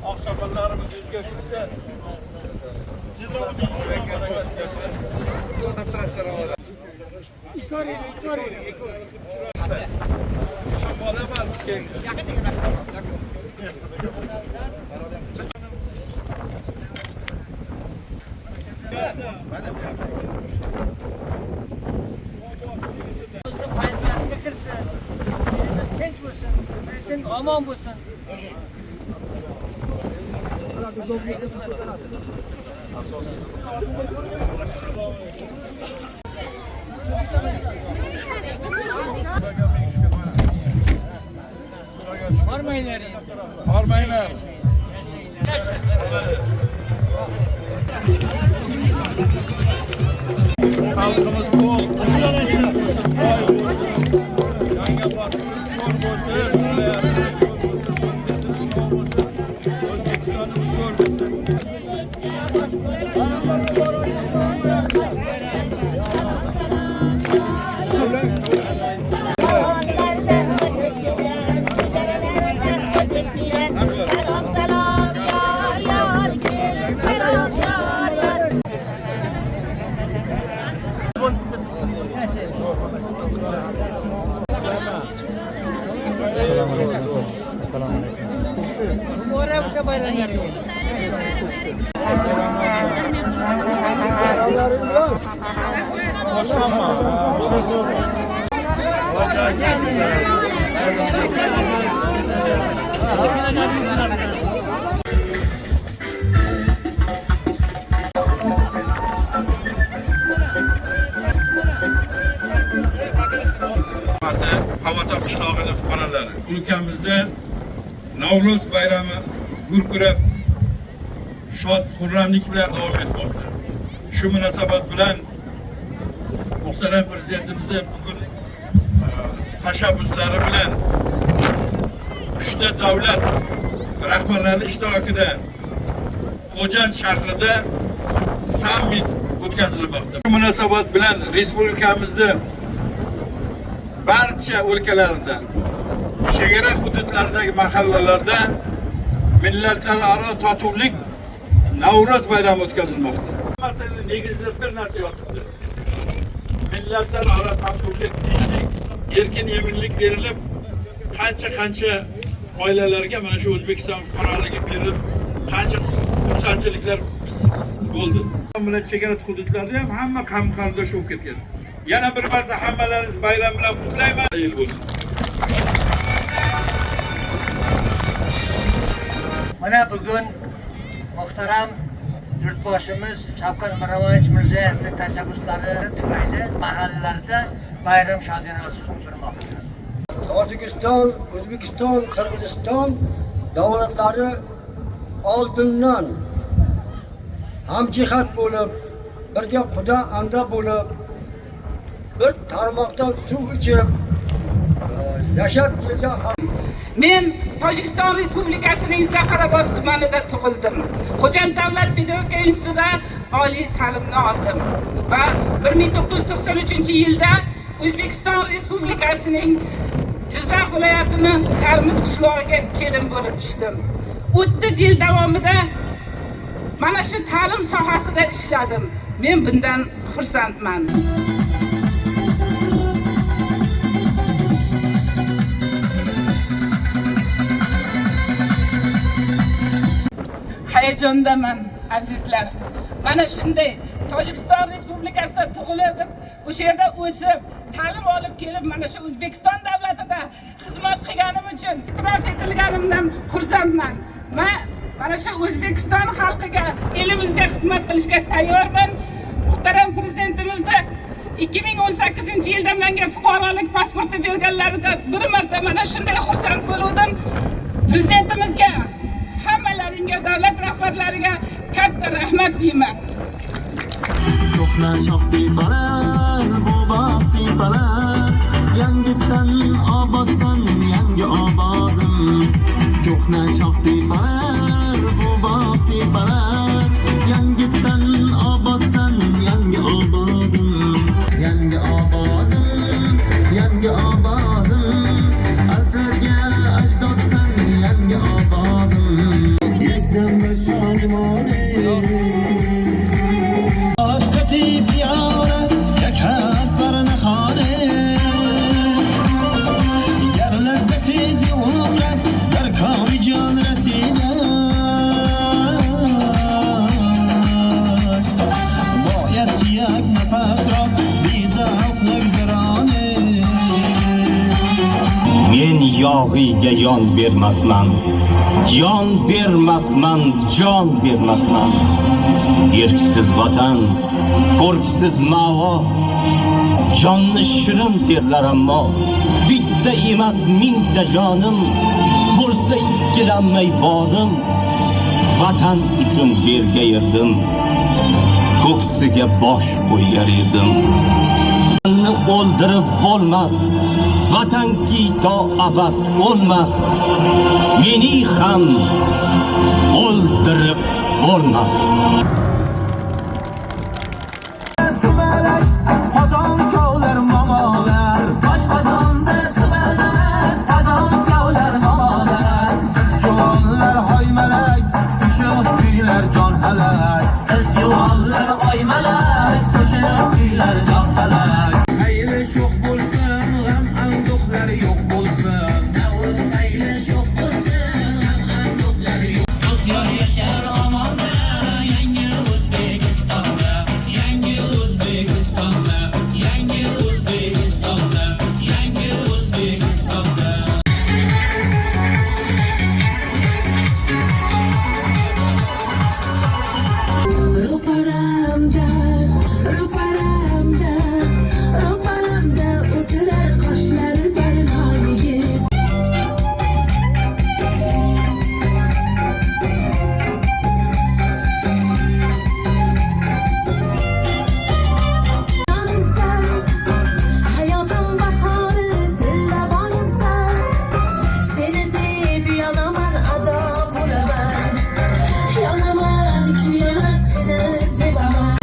Aksakallarımız yüzge çıksa aman bulsun. Harmayınlar. Harmayınlar. Halkımız bol. Havata qishlog'ini fuqarolari ülkemizde Navro'z bayrami gurkirab shod xurramlik bilan davom etmoqda. Shu munosabat bilan muhtaram prezidentimizning bugun tashabbuslari bilan 3 ta davlat rahbarlari ishtirokida Xo'jand shahrida sammit o'tkazilmoqda. Bu munosabat bilan respublikamizda barcha o'lkalarida, chegara hududlaridagi mahallalarda millatlararo totuvlik Navro'z bayrami o'tkazilmoqda. Masalaning negizida bir narsa yotibdi. Millatlararo totuvlik, tinchlik, erkin eminlik berilib, qancha oilalarga mana shu O'zbekiston fuqaroligi berilib, qancha xursandchiliklar bo'ldi. Mana chegara hududlarda ham hamma qarindosh bo'lib ketgan. Yana bir marta hammalaringiz bayram bilan qutlayman. Yil bo'lsin. Mana bugun muhtaram yurtboshimiz Shavkat Mirziyoyevning tashabbuslari tufayli mahallalarda bayram shodiyonasi o'tkazilmoqda. Tojikiston, O'zbekiston, Qirg'iziston davlatlari oldindan hamjihat bo'lib, birga xudo anda bo'lib, bir tarmoqdan suv ichib yashab kelgan xalq. Men Tojikiston Respublikasining Zaharobod tumanida tug'ildim. Xo'jand davlat pedagogika institutida oliy ta'limni oldim va 1993-yilda O'zbekiston Respublikasining Jizzax viloyatining Sarmiz qishlog'iga kelin bo'lib tushdim. 30 yil davomida mana shu ta'lim sohasida ishladim. Men bundan xursandman. Hayajondaman azizlar. Mana shunday Tojikiston Respublikasida tug'ilib, o'sha yerda o'sib, ta'lim olib kelib, mana shu O'zbekiston davlatida xizmat qilganim uchun e'tirof etilganimdan xursandman. Mana shu O'zbekiston xalqiga, elimizga xizmat qilishga tayyorman. Muhtaram prezidentimizda 2018-yilda menga fuqarolik pasporti berganlarida bir marta mana shunday xursand bo'ldim. Prezidentimizga, hammalaringga, davlat rahbarlariga katta rahmat deyman. Ko'hna shoxtepalar, bu baxtepalar, yangitdan obodsan, yangi obodim. Ko'hna shoxtepalar, bu baxtepalar, yangitdan obodsan, yangi obodim. Yangi obodim, yangi obodim, altarga ajdodsan, yangi obodim. Yekdan bashonimone Men yog'iga yon bermasman, jon bermasman, jon bermasman. Erksiz vatan, ko'rksiz mavo, jonni shirin derlar ammo bitta emas mingta jonim bo'lsa ikkilanmay borim. Vatan uchun bergayirdim, ko'ksiga bosh qo'yar edim. O'ldirib bo'lmas, vatanki to abad o'lmas, meni ham o'ldirib bo'lmas. Qozon kovlar momolar, oshqozonda simalak, qozon kovlar momolar. Biz juvonlar hoymalak, qo'shiq kuylar jon halak. Biz juvonlar hoymalak, qo'shiq kuylar jon halak. Sayli sho'x bo'lsin, g'am anduhlar yo'q bo'lsin. Navruz sayli sho'x bo'lsin, g'am anduhlar yo'q. Do'stlar yashar omonda, yangi O'zbekistonda, yangi O'zbekistonda, yangi O'zbekistonda, yangi O'zbekistonda. Ro'paramda o'tirar qoshlari barno yigit. Hayotim bahori, dillabonimsan. Seni deb yonaman, ado bo'laman. Yonaman, kuyaman, seni sevaman.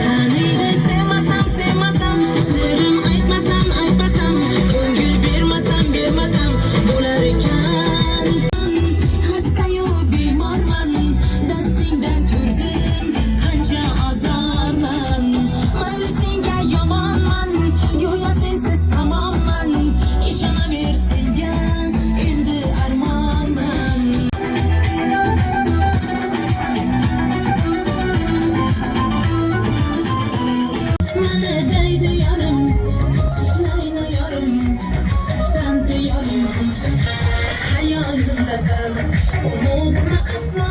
Taniydi sevmasam, sirim aytmasam, ko'ngil bermasam, bo'lar ekan. Hastayu bemorman, dastingdan turdim, qancha azorman. Mayli senga yomonman, go'yo sensiz tamomman. Ishonaver senga, endi armonman. Mana daydi yorim, layli yorim, tanti yorim. Hayolimdasan, umudni aslo.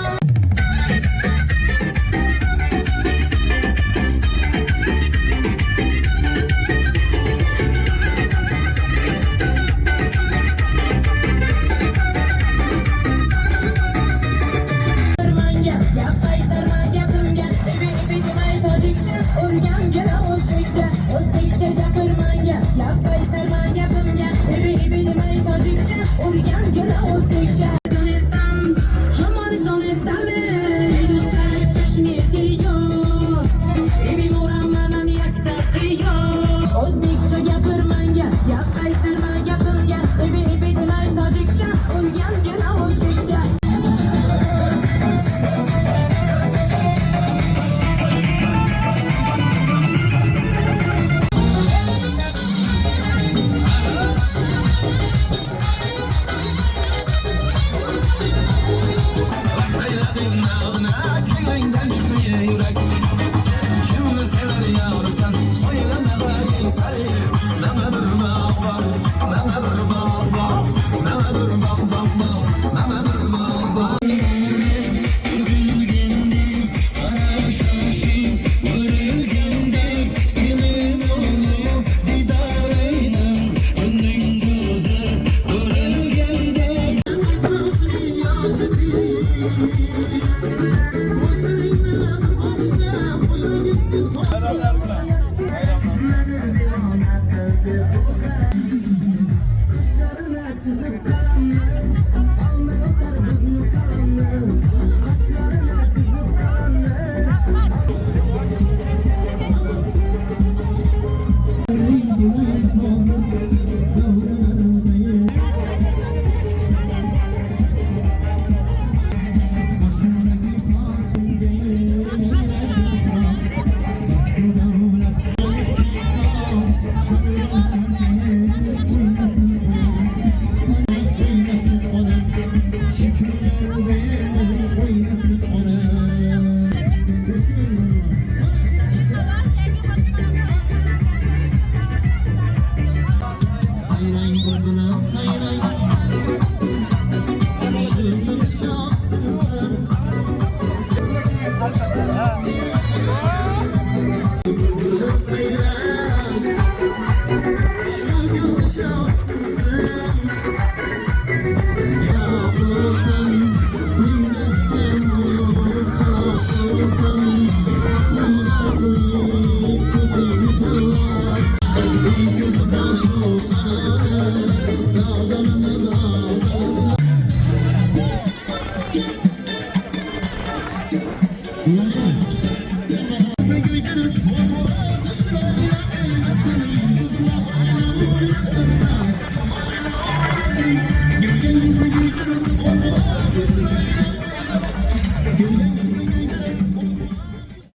Gap qaytarma gapimga, ebi demay tojikcha, o'rgangina o'zbekcha gapirmanga. Gap qaytarma gapimga, ebi demay tojikcha, o'rgangina o'zbekcha.